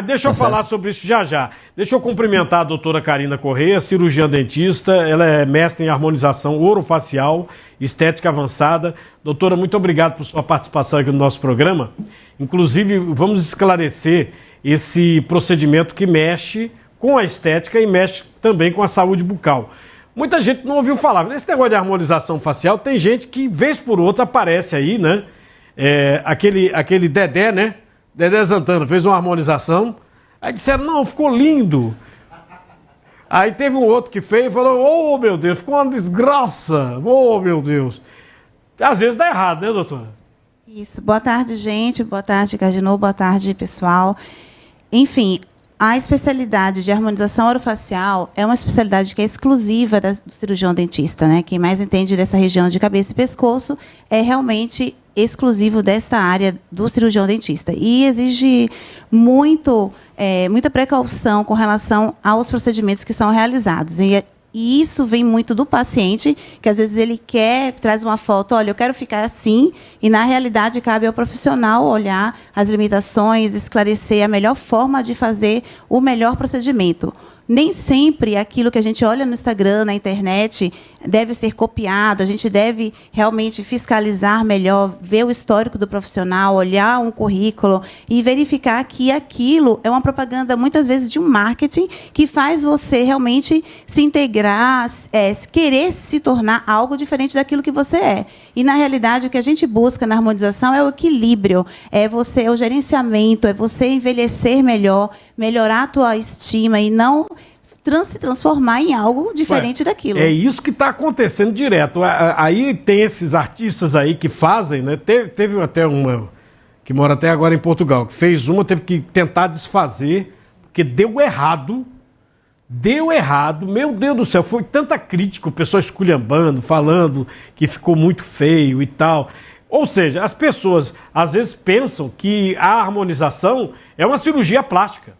Deixa eu falar sobre isso já já. Deixa eu cumprimentar a doutora Karina Correia, cirurgiã dentista. Ela é mestre em harmonização orofacial, estética avançada. Doutora, muito obrigado por sua participação aqui no nosso programa. Inclusive, vamos esclarecer esse procedimento que mexe com a estética e mexe também com a saúde bucal. Muita gente não ouviu falar. Nesse negócio de harmonização facial, tem gente que, vez por outra, aparece aí, né? Aquele Dedé, né? Dedé Santana fez uma harmonização, aí disseram, não, ficou lindo. Aí teve um outro que fez e falou, oh meu Deus, ficou uma desgraça, oh meu Deus. Às vezes dá errado, né, doutora? Isso, boa tarde, gente, boa tarde, Cardinô, boa tarde, pessoal. Enfim, a especialidade de harmonização orofacial é uma especialidade que é exclusiva do cirurgião dentista, né? Quem mais entende dessa região de cabeça e pescoço é realmente exclusivo dessa área do cirurgião dentista. E exige muita precaução com relação aos procedimentos que são realizados. E isso vem muito do paciente, que às vezes ele traz uma foto, olha, eu quero ficar assim, e na realidade cabe ao profissional olhar as limitações, esclarecer a melhor forma de fazer o melhor procedimento. Nem sempre aquilo que a gente olha no Instagram, na internet, deve ser copiado. A gente deve realmente fiscalizar melhor, ver o histórico do profissional, olhar um currículo e verificar que aquilo é uma propaganda, muitas vezes, de um marketing que faz você realmente se integrar, querer se tornar algo diferente daquilo que você é. E, na realidade, o que a gente busca na harmonização é o equilíbrio, é o gerenciamento, é você envelhecer melhor, melhorar a tua estima e não se transformar em algo diferente daquilo. É isso que está acontecendo direto. Aí tem esses artistas aí que fazem, né? Teve até uma que mora até agora em Portugal, que fez teve que tentar desfazer, porque deu errado. Deu errado, meu Deus do céu, foi tanta crítica, o pessoal esculhambando, falando que ficou muito feio e tal. Ou seja, as pessoas às vezes pensam que a harmonização é uma cirurgia plástica.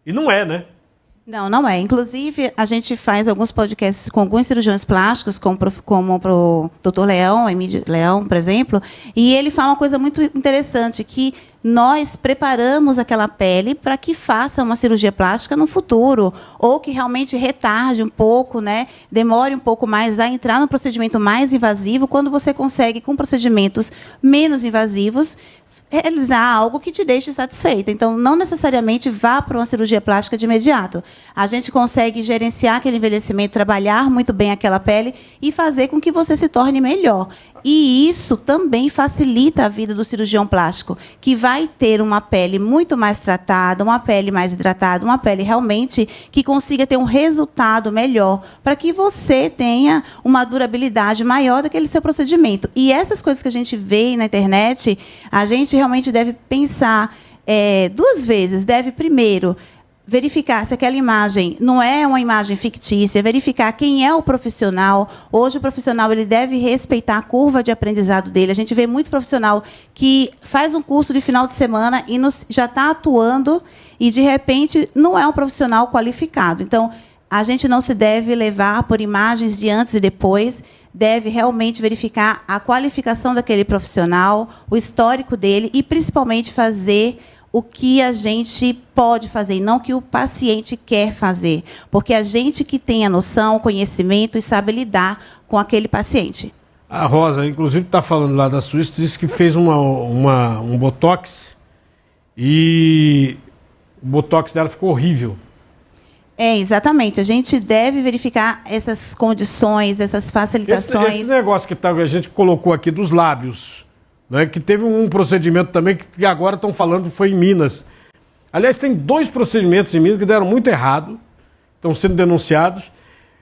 E não é, né? Não, não é. Inclusive, a gente faz alguns podcasts com alguns cirurgiões plásticos, como o Dr. Leão, Emílio Leão, por exemplo, e ele fala uma coisa muito interessante, que nós preparamos aquela pele para que faça uma cirurgia plástica no futuro, ou que realmente retarde um pouco, né, demore um pouco mais a entrar no procedimento mais invasivo, quando você consegue, com procedimentos menos invasivos, realizar algo que te deixe satisfeita. Então, não necessariamente vá para uma cirurgia plástica de imediato. A gente consegue gerenciar aquele envelhecimento, trabalhar muito bem aquela pele e fazer com que você se torne melhor. E isso também facilita a vida do cirurgião plástico, que vai ter uma pele muito mais tratada, uma pele mais hidratada, uma pele realmente que consiga ter um resultado melhor, para que você tenha uma durabilidade maior daquele seu procedimento. E essas coisas que a gente vê na internet, a gente realmente deve pensar duas vezes. Deve, primeiro, verificar se aquela imagem não é uma imagem fictícia, verificar quem é o profissional. Hoje, o profissional ele deve respeitar a curva de aprendizado dele. A gente vê muito profissional que faz um curso de final de semana e já está atuando e, de repente, não é um profissional qualificado. Então, a gente não se deve levar por imagens de antes e depois, deve realmente verificar a qualificação daquele profissional, o histórico dele e, principalmente, fazer o que a gente pode fazer, e não o que o paciente quer fazer. Porque a gente que tem a noção, o conhecimento e sabe lidar com aquele paciente. A Rosa, inclusive, está falando lá da Suíça, disse que fez um botox e o botox dela ficou horrível. Exatamente. A gente deve verificar essas condições, essas facilitações. Esse negócio que a gente colocou aqui dos lábios, né, que teve um procedimento também que agora estão falando foi em Minas. Aliás, tem 2 procedimentos em Minas que deram muito errado, estão sendo denunciados.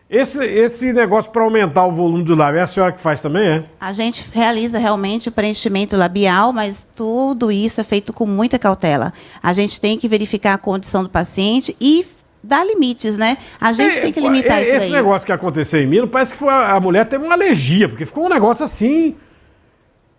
Esse negócio para aumentar o volume do lábio, é a senhora que faz também, é? A gente realiza realmente o preenchimento labial, mas tudo isso é feito com muita cautela. A gente tem que verificar a condição do paciente e dar limites, né? A gente tem que limitar isso aí. Esse negócio que aconteceu em Minas, parece que a mulher teve uma alergia, porque ficou um negócio assim,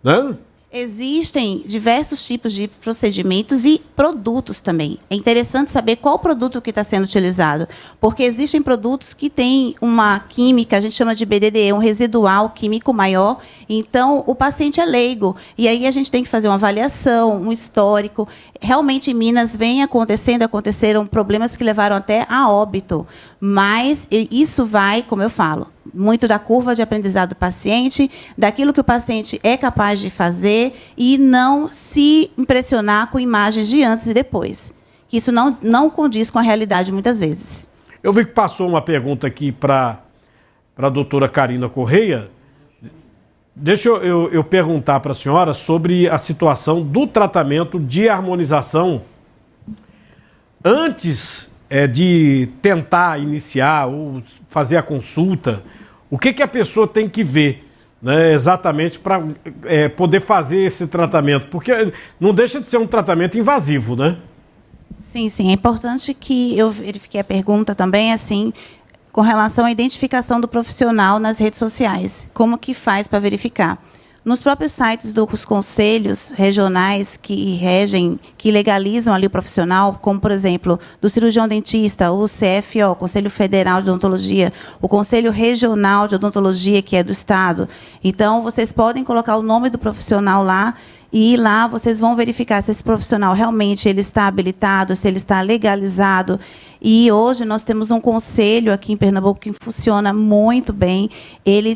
né? Existem diversos tipos de procedimentos e produtos também. É interessante saber qual produto que está sendo utilizado, porque existem produtos que têm uma química, a gente chama de BDDE, um residual químico maior, então o paciente é leigo, e aí a gente tem que fazer uma avaliação, um histórico. Realmente em Minas aconteceram problemas que levaram até a óbito, mas isso vai, como eu falo, muito da curva de aprendizado do paciente, daquilo que o paciente é capaz de fazer e não se impressionar com imagens de antes e depois. Que isso não condiz com a realidade muitas vezes. Eu vi que passou uma pergunta aqui para a doutora Karina Correia. Deixa eu perguntar para a senhora sobre a situação do tratamento de harmonização antes de tentar iniciar ou fazer a consulta. O que a pessoa tem que ver, né, exatamente para poder fazer esse tratamento? Porque não deixa de ser um tratamento invasivo, né? Sim, sim. É importante que eu verifique a pergunta também, assim, com relação à identificação do profissional nas redes sociais. Como que faz para verificar? Nos próprios sites dos conselhos regionais que regem, que legalizam ali o profissional, como, por exemplo, do cirurgião dentista, o CFO, Conselho Federal de Odontologia, o Conselho Regional de Odontologia, que é do Estado. Então, vocês podem colocar o nome do profissional lá, e lá vocês vão verificar se esse profissional realmente ele está habilitado, se ele está legalizado. E hoje nós temos um conselho aqui em Pernambuco que funciona muito bem. Você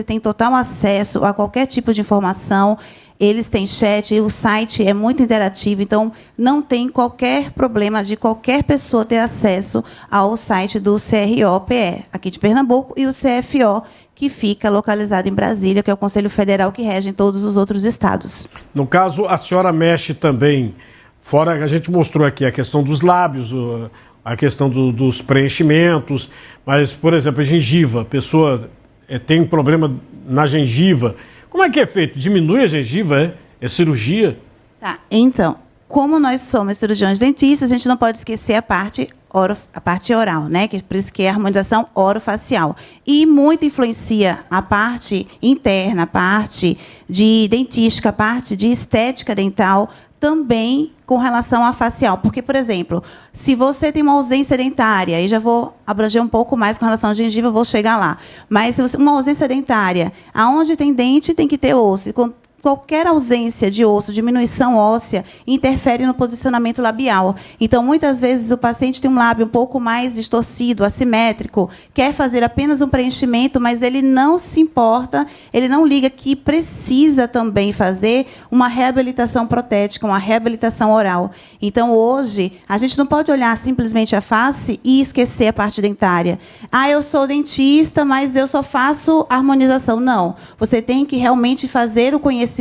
tem total acesso a qualquer tipo de informação. Eles têm chat, o site é muito interativo, então não tem qualquer problema de qualquer pessoa ter acesso ao site do CRO-PE, aqui de Pernambuco, e o CFO, que fica localizado em Brasília, que é o Conselho Federal que rege em todos os outros estados. No caso, a senhora mexe também, fora que a gente mostrou aqui a questão dos lábios, a questão dos preenchimentos, mas, por exemplo, a gengiva, a pessoa tem um problema na gengiva. Como é que é feito? Diminui a gengiva, é cirurgia? Tá, então, como nós somos cirurgiões dentistas, a gente não pode esquecer a parte oral, né? Por isso que é a harmonização orofacial. E muito influencia a parte interna, a parte de dentística, a parte de estética dental, também com relação à facial. Porque, por exemplo, se você tem uma ausência dentária, aí já vou abranger um pouco mais com relação à gengiva, vou chegar lá. Mas se você, uma ausência dentária, aonde tem dente, tem que ter osso. Qualquer ausência de osso, diminuição óssea, interfere no posicionamento labial. Então, muitas vezes, o paciente tem um lábio um pouco mais distorcido, assimétrico, quer fazer apenas um preenchimento, mas ele não se importa, ele não liga que precisa também fazer uma reabilitação protética, uma reabilitação oral. Então, hoje, a gente não pode olhar simplesmente a face e esquecer a parte dentária. Eu sou dentista, mas eu só faço harmonização. Não. Você tem que realmente fazer o conhecimento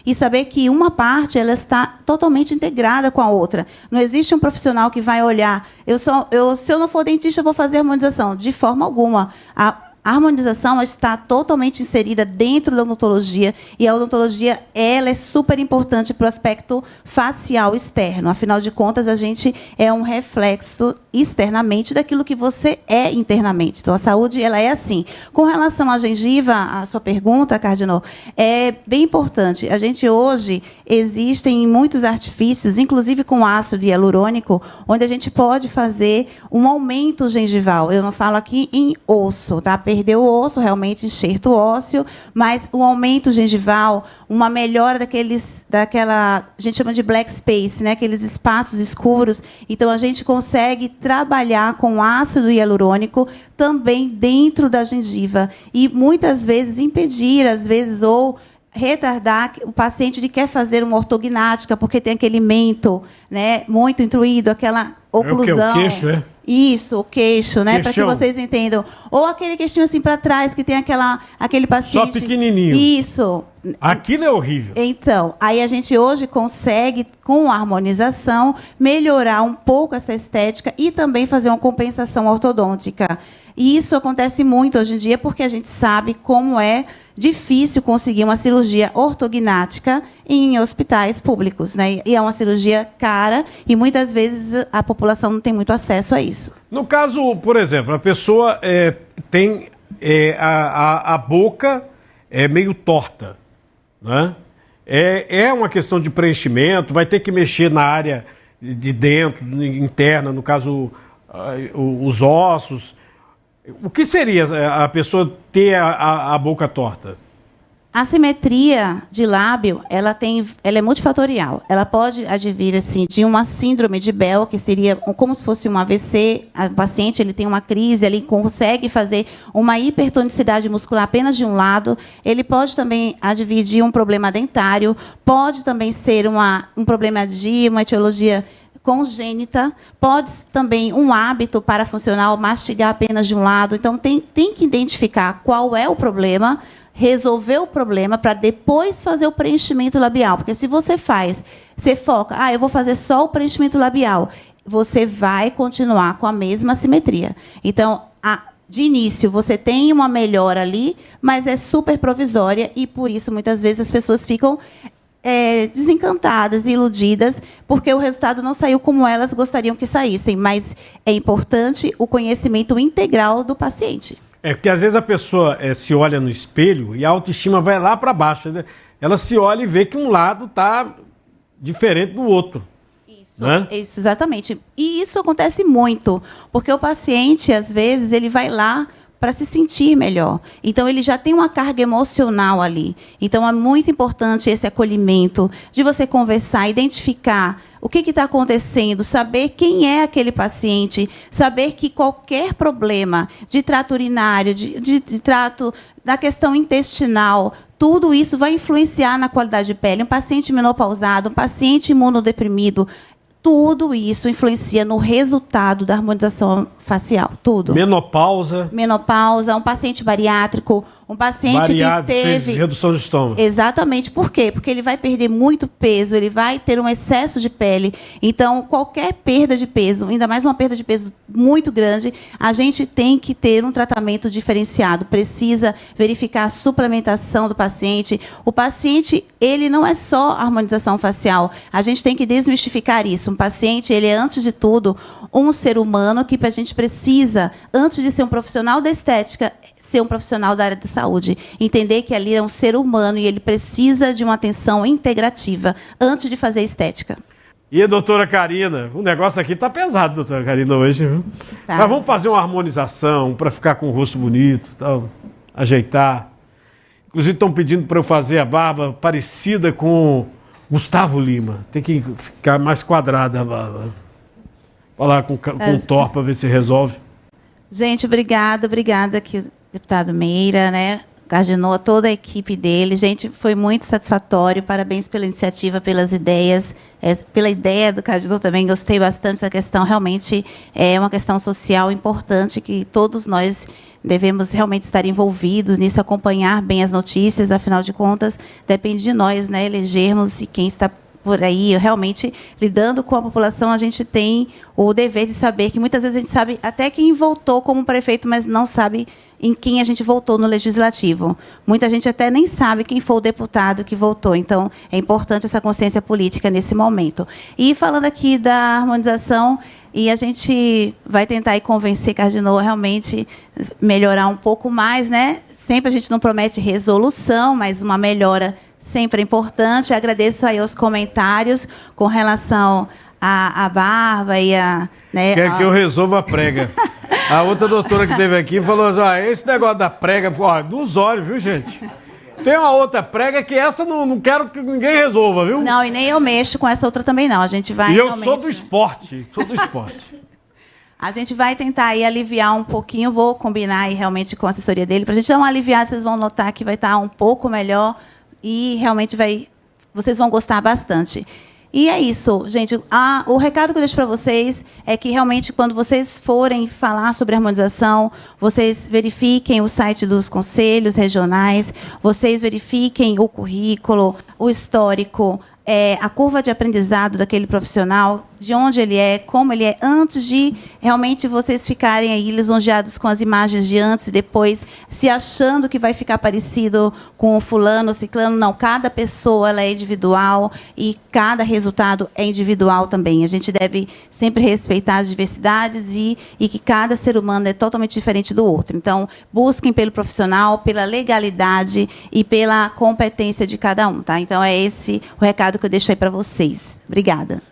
e saber que uma parte ela está totalmente integrada com a outra. Não existe um profissional que vai olhar, se eu não for dentista, eu vou fazer harmonização. De forma alguma. A harmonização está totalmente inserida dentro da odontologia, e a odontologia ela é super importante para o aspecto facial externo. Afinal de contas, a gente é um reflexo externamente daquilo que você é internamente. Então, a saúde ela é assim. Com relação à gengiva, a sua pergunta, Cardinal, é bem importante. A gente hoje, existem muitos artifícios, inclusive com ácido hialurônico, onde a gente pode fazer um aumento gengival. Eu não falo aqui em osso, tá? Perdeu o osso, realmente enxerto ósseo, mas um aumento gengival, uma melhora daquela, a gente chama de black space, né? Aqueles espaços escuros. Então, a gente consegue trabalhar com ácido hialurônico também dentro da gengiva e, muitas vezes, impedir, ou retardar o paciente de quer fazer uma ortognática, porque tem aquele mento, né, muito intruído, aquela oclusão. É o queixo, é? Isso, o queixo, né? Para que vocês entendam. Ou aquele queixinho assim para trás, que tem aquele paciente... Só pequenininho. Isso. Aquilo é horrível. Então, aí a gente hoje consegue, com a harmonização, melhorar um pouco essa estética e também fazer uma compensação ortodôntica. E isso acontece muito hoje em dia porque a gente sabe como é difícil conseguir uma cirurgia ortognática em hospitais públicos, né? E é uma cirurgia cara e muitas vezes a população não tem muito acesso a isso. No caso, por exemplo, a pessoa tem a boca meio torta, né? É uma questão de preenchimento, vai ter que mexer na área de dentro, interna, no caso, os ossos. O que seria a pessoa ter a boca torta? A simetria de lábio, ela é multifatorial. Ela pode advir assim, de uma síndrome de Bell, que seria como se fosse um AVC. O paciente ele tem uma crise, ele consegue fazer uma hipertonicidade muscular apenas de um lado. Ele pode também advir de um problema dentário. Pode também ser um problema de uma etiologia congênita, pode também um hábito parafuncional, mastigar apenas de um lado. Então, tem que identificar qual é o problema, resolver o problema para depois fazer o preenchimento labial. Porque se você foca, eu vou fazer só o preenchimento labial, você vai continuar com a mesma simetria. Então, de início, você tem uma melhora ali, mas é super provisória e, por isso, muitas vezes as pessoas ficam desencantadas, iludidas, porque o resultado não saiu como elas gostariam que saíssem. Mas é importante o conhecimento integral do paciente. Porque às vezes a pessoa se olha no espelho e a autoestima vai lá para baixo, né? Ela se olha e vê que um lado está diferente do outro. Isso, né? Isso, exatamente. E isso acontece muito, porque o paciente, às vezes, ele vai lá para se sentir melhor. Então, ele já tem uma carga emocional ali. Então, é muito importante esse acolhimento, de você conversar, identificar o que está acontecendo, saber quem é aquele paciente, saber que qualquer problema de trato urinário, de trato da questão intestinal, tudo isso vai influenciar na qualidade de pele. Um paciente menopausado, um paciente imunodeprimido, tudo isso influencia no resultado da harmonização facial, tudo. Menopausa, um paciente bariátrico, um paciente que teve redução de estômago. Exatamente. Por quê? Porque ele vai perder muito peso, ele vai ter um excesso de pele. Então, qualquer perda de peso, ainda mais uma perda de peso muito grande, a gente tem que ter um tratamento diferenciado. Precisa verificar a suplementação do paciente. O paciente, ele não é só harmonização facial. A gente tem que desmistificar isso. Um paciente, ele é, antes de tudo, um ser humano que a gente precisa, antes de ser um profissional da estética, ser um profissional da área de saúde. Entender que ali é um ser humano e ele precisa de uma atenção integrativa antes de fazer estética. E a doutora Karina, o negócio aqui tá pesado, doutora Karina, hoje, viu? Tá. Mas vamos fazer uma harmonização para ficar com o rosto bonito, tal, ajeitar. Inclusive estão pedindo para eu fazer a barba parecida com Gustavo Lima. Tem que ficar mais quadrada a barba. Falar com o Thor para ver se resolve. Gente, obrigada aqui, deputado Meira, né? Cardinou, toda a equipe dele. Gente, foi muito satisfatório. Parabéns pela iniciativa, pelas ideias. Pela ideia do Cardinou também, gostei bastante dessa questão. Realmente é uma questão social importante que todos nós devemos realmente estar envolvidos nisso, acompanhar bem as notícias. Afinal de contas, depende de nós, né, elegermos quem está por aí, realmente, lidando com a população, a gente tem o dever de saber que muitas vezes a gente sabe até quem votou como prefeito, mas não sabe em quem a gente votou no legislativo. Muita gente até nem sabe quem foi o deputado que votou. Então, é importante essa consciência política nesse momento. E falando aqui da harmonização, e a gente vai tentar aí convencer Cardinou a realmente melhorar um pouco mais, né? Sempre a gente não promete resolução, mas uma melhora sempre é importante. Agradeço aí os comentários com relação à barba e a... Né, Quer que eu resolva a prega. A outra doutora que teve aqui falou assim, esse negócio da prega, dos olhos, viu, gente? Tem uma outra prega que essa não quero que ninguém resolva, viu? Não, e nem eu mexo com essa outra também, não. A gente vai E eu sou do esporte, A gente vai tentar aí aliviar um pouquinho, vou combinar aí realmente com a assessoria dele, para a gente dar uma aliviada, vocês vão notar que vai estar um pouco melhor e realmente vocês vão gostar bastante. E é isso, gente. O recado que eu deixo para vocês é que, realmente, quando vocês forem falar sobre harmonização, vocês verifiquem o site dos conselhos regionais, vocês verifiquem o currículo, o histórico, a curva de aprendizado daquele profissional. de onde ele é, como ele é, antes de realmente vocês ficarem aí lisonjeados com as imagens de antes e depois, se achando que vai ficar parecido com o fulano, o ciclano. Não, cada pessoa ela é individual e cada resultado é individual também. A gente deve sempre respeitar as diversidades e que cada ser humano é totalmente diferente do outro. Então, busquem pelo profissional, pela legalidade e pela competência de cada um, tá? Então, é esse o recado que eu deixo aí para vocês. Obrigada.